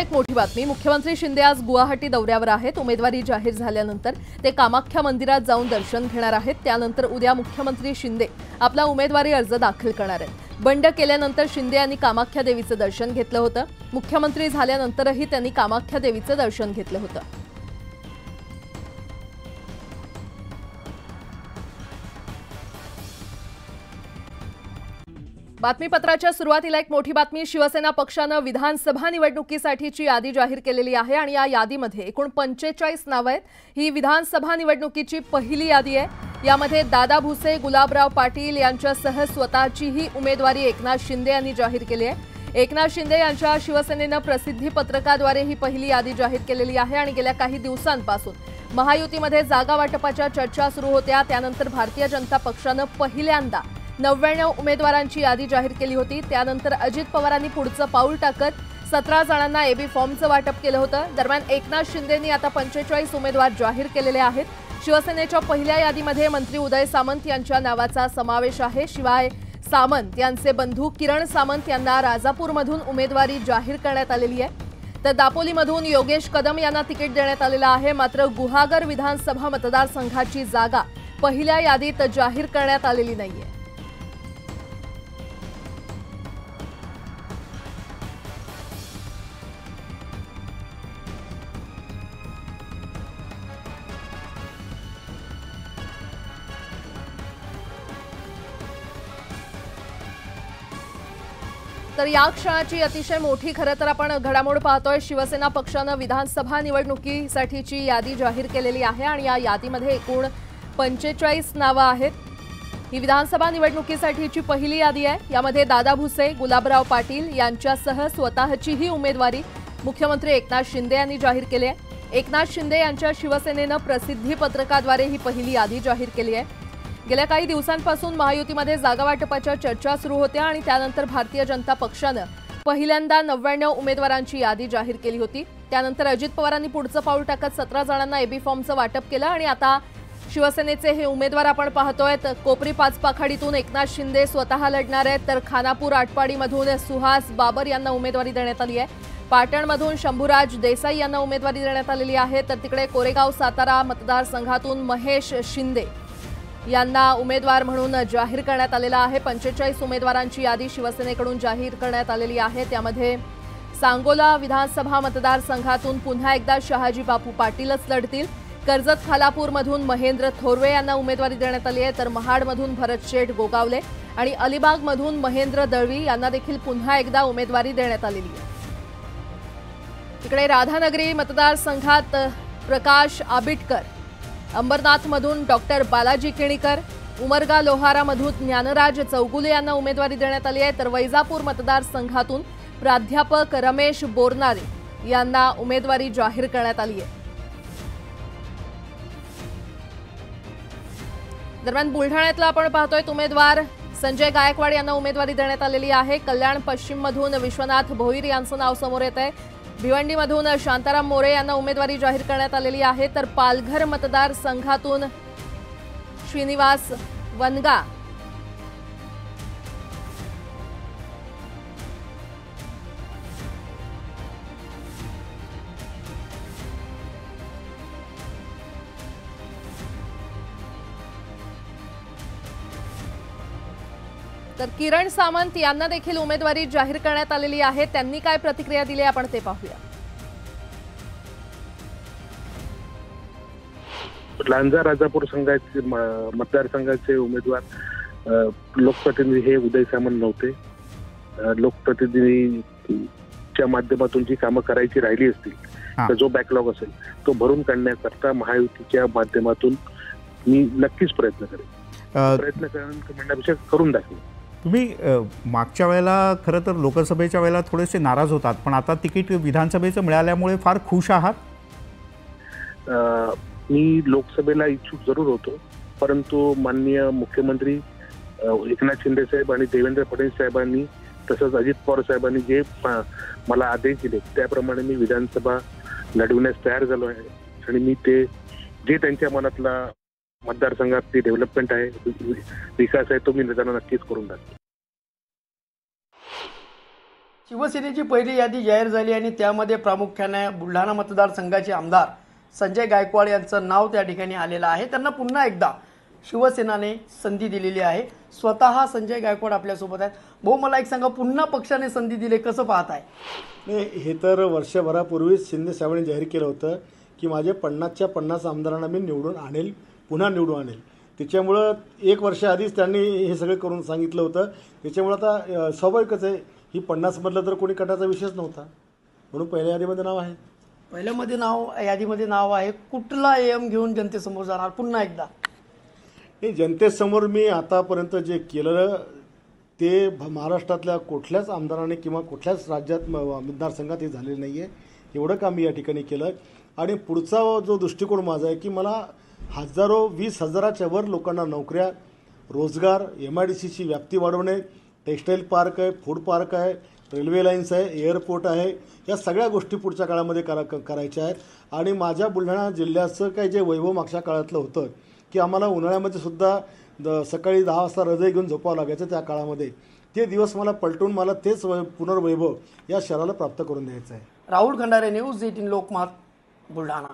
एक मोठी बातमी। मुख्यमंत्री शिंदे आज गुवाहाटी दौऱ्यावर आहेत। उमेदवारी जाहीर झाल्यानंतर ते कामाख्या मंदिरात जाऊन दर्शन घेणार आहेत। त्यानंतर उद्या मुख्यमंत्री शिंदे आपला उमेदवारी अर्ज दाखल करणार आहेत। बंड केल्यानंतर शिंदे यांनी कामाख्या देवीचं दर्शन घेतलं होतं। मुख्यमंत्री झाल्यानंतरही त्यांनी कामाख्या देवीचं दर्शन घेतलं होतं। बातमीपत्राच्या सुरुवातीला एक मोठी बातमी। शिवसेना पक्षाने विधानसभा निवडणुकीसाठीची यादी जाहीर केलेली आहे आणि या यादीमध्ये एकूण 45 नावे आहेत। ही विधानसभा निवडणुकीची पहिली यादी आहे। यामध्ये दादा भुसे, गुलाबराव पाटील यांच्यासह स्वतःचीही उमेदवारी एकनाथ शिंदे यांनी जाहीर केली आहे। एकनाथ शिंदे यांच्या शिवसेनेने प्रसिद्धी पत्रकाद्वारे ही पहिली यादी जाहीर केलेली आहे आणि गेल्या काही दिवसांपासून महायुतीमध्ये जागा वाटपाच्या चर्चा सुरू होत्या। त्यानंतर भारतीय जनता पक्षाने पहिल्यांदा 99 उमेदवारांची यादी जाहीर केली होती। त्यानंतर अजित पवारांनी पुढचं पाऊल टाकत 17 जणांना एबी फॉर्मचं वाटप केलं होतं। दरम्यान एकनाथ शिंदेंनी आता 45 उमेदवार जाहीर केलेले आहेत। शिवसेनेच्या पहिल्या यादीमध्ये मंत्री उदय सामंत यांच्या नावाचा समावेश आहे। शिवाय सामंत यांचे बंधू किरण सामंत यांना राजापूरमधून उमेदवारी जाहीर करण्यात आलेली आहे। तर दापोलीमधून योगेश कदम यांना तिकीट देण्यात आलेलं आहे। मात्र गुहागर विधानसभा मतदारसंघाची जागा पहिल्या यादीत जाहीर करण्यात आलेली नाहीये। तर या क्षणाची अतिशय मोठी खरं तर आपण घडामोड पाहतोय। शिवसेना पक्षाने विधानसभा निवडणुकीसाठीची यादी जाहीर केलेली आहे आणि या यादीमध्ये एकूण 45 नावे आहेत। ही विधानसभा निवडणुकीसाठीची पहिली यादी आहे। यामध्ये दादा भुसे, गुलाबराव पाटील यांच्यासह स्वतःचीही उमेदवारी मुख्यमंत्री एकनाथ शिंदे यांनी जाहीर केली आहे। एकनाथ शिंदे यांच्या शिवसेनेने प्रसिद्धी पत्रकाद्वारे ही पहिली यादी जाहीर केली आहे। गेल्या काही दिवसांपासून महायुतीमध्ये जागा वाटपाच्या चर्चा सुरू होत्या आणि त्यानंतर भारतीय जनता पक्षाने पहिल्यांदा 99 उमेदवारांची यादी जाहीर केली होती। त्यानंतर अजित पवारांनी पुढचं पाऊल टाकत 17 जणांना एबी फॉर्मचं वाटप केलं आणि आता शिवसेनेचे हे उमेदवार आपण पाहतोय। कोपरी पाचपाखाडीतून एकनाथ शिंदे स्वतः लढणार आहेत, तर खानापूर आटपाडीमधून सुहास बाबर यांना उमेदवारी देण्यात आली आहे। पाटणमधून शंभूराज देसाई यांना उमेदवारी देण्यात आलेली आहे। तर तिकडे कोरेगाव सातारा मतदारसंघातून महेश शिंदे यांना उमेदवार म्हणून जाहीर करण्यात आलेला आहे। 45 उमेदवारांची यादी शिवसेनेकडून जाहीर करण्यात आलेली आहे। त्यामध्ये सांगोला विधानसभा मतदारसंघातून पुन्हा एकदा शहाजी बापू पाटीलच लढतील। कर्जत खालापूरमधून महेंद्र थोरवे यांना उमेदवारी देण्यात आली आहे, तर महाडमधून भरत शेठ गोगावले आणि अलिबागमधून महेंद्र दळवी यांना देखील पुन्हा एकदा उमेदवारी देण्यात आलेली आहे। तिकडे राधानगरी मतदारसंघात प्रकाश आबिटकर, अंबरनाथमधून डॉक्टर बालाजी केणीकर, उमरगा लोहारामधून ज्ञानराज चौगुले यांना उमेदवारी देण्यात आली आहे, तर वैजापूर मतदारसंघातून प्राध्यापक रमेश बोरनारे यांना उमेदवारी जाहीर करण्यात आली आहे। दरम्यान बुलढाण्यातला आपण पाहतोय उमेदवार संजय गायकवाड यांना उमेदवारी देण्यात आलेली आहे। कल्याण पश्चिममधून विश्वनाथ भोईर यांचं नाव समोर येत आहे। भिवंडीमधून शांताराम मोरे यांना उमेदवारी जाहीर करण्यात आलेली आहे, तर पालघर मतदारसंघातून श्रीनिवास वनगा तर किरण सामंत यांना देखील उमेदवारी जाहीर करण्यात आलेली आहे। त्यांनी काय प्रतिक्रिया दिली आपण ते पाहूया। लांजा राजापूर संघाचे मतदारसंघाचे उमेदवार लोकप्रतिनिधी हे उदय सामंत नव्हते। लोकप्रतिनिधीच्या माध्यमातून जी कामं करायची राहिली असतील तर जो बॅकलॉग असेल तो भरून काढण्याकरता महायुतीच्या माध्यमातून मी नक्कीच प्रयत्न करेन। प्रयत्न करण्यापेक्षा करून दाखवेन। तुम्ही मागच्या वेळेला खरं तर लोकसभेच्या वेळेला थोडेसे नाराज होतात, पण आता तिकीट विधानसभेचं मिळाल्यामुळे फार खुश आहात? मी लोकसभेला इच्छुक जरूर होतो, परंतु माननीय मुख्यमंत्री एकनाथ शिंदे साहेब आणि देवेंद्र फडणवीस साहेबांनी तसंच अजित पवार साहेबांनी जे मला आदेश दिले त्याप्रमाणे मी विधानसभा लढवण्यास तयार झालो आहे आणि मी ते जे त्यांच्या मनातला मतदारसंघातली डेव्हलपमेंट आहे, विकास आहे, तो मी त्यांना नक्कीच करून दाखवेन। शिवसेनेची पहिली यादी जाहीर झाली आणि त्यामध्ये प्रामुख्याने बुलढाणा मतदारसंघाचे आमदार संजय गायकवाड यांचं नाव त्या ठिकाणी आलेलं आहे. त्यांना पुन्हा एकदा शिवसेनाने संधी दिलेली आहे. स्वतः संजय गायकवाड आपल्यासोबत आहेत. भाऊ, मला एक सांगा, पुन्हा पक्षाने संधी दिली, कसं पाहताय? नाही, हे तर वर्षभरापूर्वीच शिंदे साहेबांनी जाहीर केलं होतं की माझे 50च्या 50 आमदारांना मी निवडून आणेल, पुन्हा निवडून आणेल. त्याच्यामुळं 1 वर्ष आधीच त्यांनी हे सगळं करून सांगितलं होतं. त्याच्यामुळं आता स्वाभाविकच आहे, ही 50 मधलं तर कोणी कटाचा विषयच नव्हता, म्हणून पहिल्या यादीमध्ये नाव आहे. पहिल्यामध्ये यादीमध्ये नाव आहे. कुठला एम घेऊन जनतेसमोर जाणार पुन्हा एकदा? हे जनतेसमोर मी आतापर्यंत जे केलं ते महाराष्ट्रातल्या कुठल्याच आमदाराने किंवा कुठल्याच राज्यात मतदारसंघात हे झालेलं नाही आहे. एवढं काम मी या ठिकाणी केलं. आणि पुढचा जो दृष्टिकोन माझा आहे की मला हजारो 20,000च्या वर लोकांना नोकऱ्या, रोजगार, MIDCची व्याप्ती वाढवणे, टेक्स्टाईल पार्क आहे, फूड पार्क आहे, रेल्वे लाईन्स आहे, एअरपोर्ट आहे, या सगळ्या गोष्टी पुढच्या काळामध्ये करायच्या आहेत. आणि माझ्या बुलढाणा जिल्ह्याचं काही जे वैभव मागच्या काळातलं होतं की आम्हाला उन्हाळ्यामध्ये सुद्धा सकाळी 10 वाजता रजाई घेऊन झोपावं लागायचं, त्या काळामध्ये ते दिवस मला पलटून मला तेच पुनर्वैभव या शहराला प्राप्त करून द्यायचं आहे. राहुल खंडारे, न्यूज 18 लोकमत, बुलढाणा.